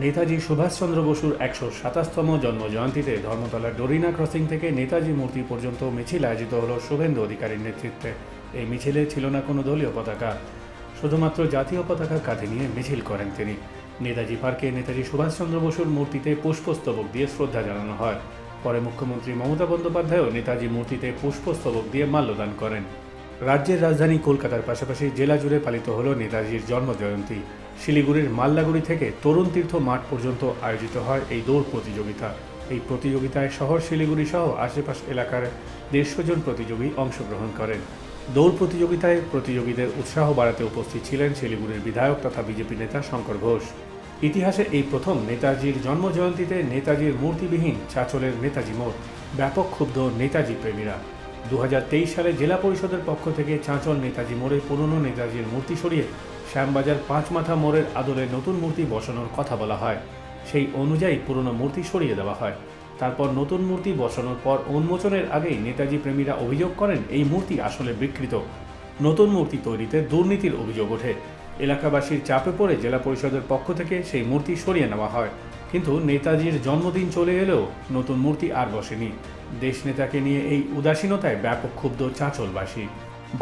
নেতাজি সুভাষচন্দ্র বসুর ১২৭তম জন্মজয়ন্তীতে ধর্মতলার ডোরিনা ক্রসিং থেকে নেতাজি মূর্তি পর্যন্ত মিছিল আয়োজিত হল শুভেন্দু অধিকারীর নেতৃত্বে। এই মিছিলে ছিল না কোনো দলীয় পতাকা, শুধুমাত্র জাতীয় পতাকা কাঁধে নিয়ে মিছিল করেন তিনি। নেতাজি পার্কে নেতাজি সুভাষচন্দ্র বসুর মূর্তিতে পুষ্পস্তবক দিয়ে শ্রদ্ধা জানানো হয়। পরে মুখ্যমন্ত্রী মমতা বন্দ্যোপাধ্যায়ও নেতাজি মূর্তিতে পুষ্পস্তবক দিয়ে মাল্যদান করেন। রাজ্যের রাজধানী কলকাতার পাশাপাশি জেলা জুড়ে পালিত হল নেতাজির জন্মজয়ন্তী। শিলিগুড়ির মাল্লাগুড়ি থেকে তরুণ তীর্থ মাঠ পর্যন্ত আয়োজিত হয় এই দৌড় প্রতিযোগিতা। এই প্রতিযোগিতায় শহর শিলিগুড়ি সহ আশেপাশ এলাকার ১৫০ জন প্রতিযোগী অংশগ্রহণ করেন। দৌড় প্রতিযোগিতায় প্রতিযোগীদের উৎসাহ বাড়াতে উপস্থিত ছিলেন শিলিগুড়ির বিধায়ক তথা বিজেপি নেতা শঙ্কর ঘোষ। ইতিহাসে এই প্রথম নেতাজির জন্মজয়ন্তীতে নেতাজির মূর্তিবিহীন চাঁচলের নেতাজি মোড়। ব্যাপক ক্ষুব্ধ নেতাজি প্রেমীরা। ২০২৩ সালে জেলা পরিষদের পক্ষ থেকে চাঁচল নেতাজি মোড়ে পুরনো নেতাজির মূর্তি সরিয়ে শ্যামবাজার পাঁচমাথা মোড়ের আদলে নতুন মূর্তি বসানোর কথা বলা হয়। সেই অনুযায়ী পুরনো মূর্তি সরিয়ে দেওয়া হয়। তারপর নতুন মূর্তি বসানোর পর উন্মোচনের আগেই নেতাজি প্রেমীরা অভিযোগ করেন এই মূর্তি আসলে বিকৃত। নতুন মূর্তি তৈরিতে দুর্নীতির অভিযোগ ওঠে। এলাকাবাসীর চাপে পড়ে জেলা পরিষদের পক্ষ থেকে সেই মূর্তি সরিয়ে নেওয়া হয়। কিন্তু নেতাজির জন্মদিন চলে এলেও নতুন মূর্তি আর বসেনি। দেশনেতাকে নিয়ে এই উদাসীনতায় ব্যাপক ক্ষুব্ধ চাঁচলবাসী।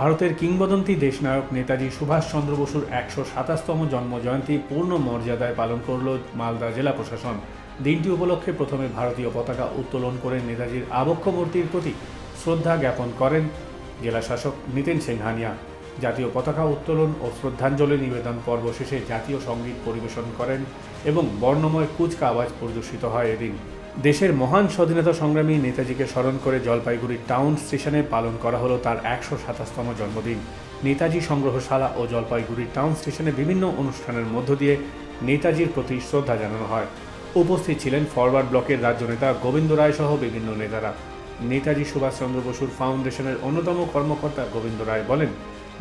ভারতের কিংবদন্তি দেশনায়ক নেতাজি সুভাষচন্দ্র বসুর ১২৭তম জন্মজয়ন্তী পূর্ণ মর্যাদায় পালন করল মালদা জেলা প্রশাসন। দিনটি উপলক্ষে প্রথমে ভারতীয় পতাকা উত্তোলন করে নেতাজির আবক্ষ মূর্তির প্রতি শ্রদ্ধা জ্ঞাপন করেন জেলা শাসক নিতেন সিংহানিয়া। জাতীয় পতাকা উত্তোলন ও শ্রদ্ধাঞ্জলি নিবেদন পর্ব শেষে জাতীয় সঙ্গীত পরিবেশন করেন এবং বর্ণময় কুচকাওয়াজ প্রদর্শিত হয়। এদিন দেশের মহান স্বাধীনতা সংগ্রামী নেতাজিকে স্মরণ করে জলপাইগুড়ি টাউন স্টেশনে পালন করা হলো তার ১২৭তম জন্মদিন। নেতাজি সংগ্রহশালা ও জলপাইগুড়ি টাউন স্টেশনে বিভিন্ন অনুষ্ঠানের মধ্য দিয়ে নেতাজির প্রতি শ্রদ্ধা জানানো হয়। উপস্থিত ছিলেন ফরওয়ার্ড ব্লকের রাজ্য নেতা গোবিন্দ রায় সহ বিভিন্ন নেতারা। নেতাজি সুভাষচন্দ্র বসুর ফাউন্ডেশনের অন্যতম কর্মকর্তা গোবিন্দ রায় বলেন,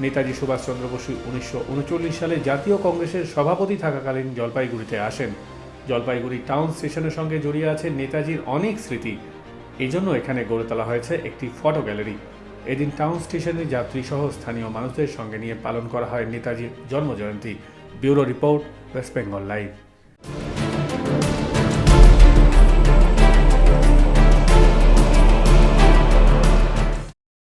নেতাজি সুভাষচন্দ্র বসু ১৯৩৯ সালে জাতীয় কংগ্রেসের সভাপতি থাকাকালীন জলপাইগুড়িতে আসেন। জলপাইগুড়ি টাউন স্টেশনের সঙ্গে জড়িয়ে আছে নেতাজির অনেক স্মৃতি। এই জন্য এখানে গড়ে তোলা হয়েছে একটি ফটো গ্যালারি। এদিন টাউন স্টেশনে যাত্রী সহ স্থানীয় মানুষদের সঙ্গে নিয়ে পালন করা হয় নেতাজির জন্মজয়ন্তী। Bureau report, West Bengal live.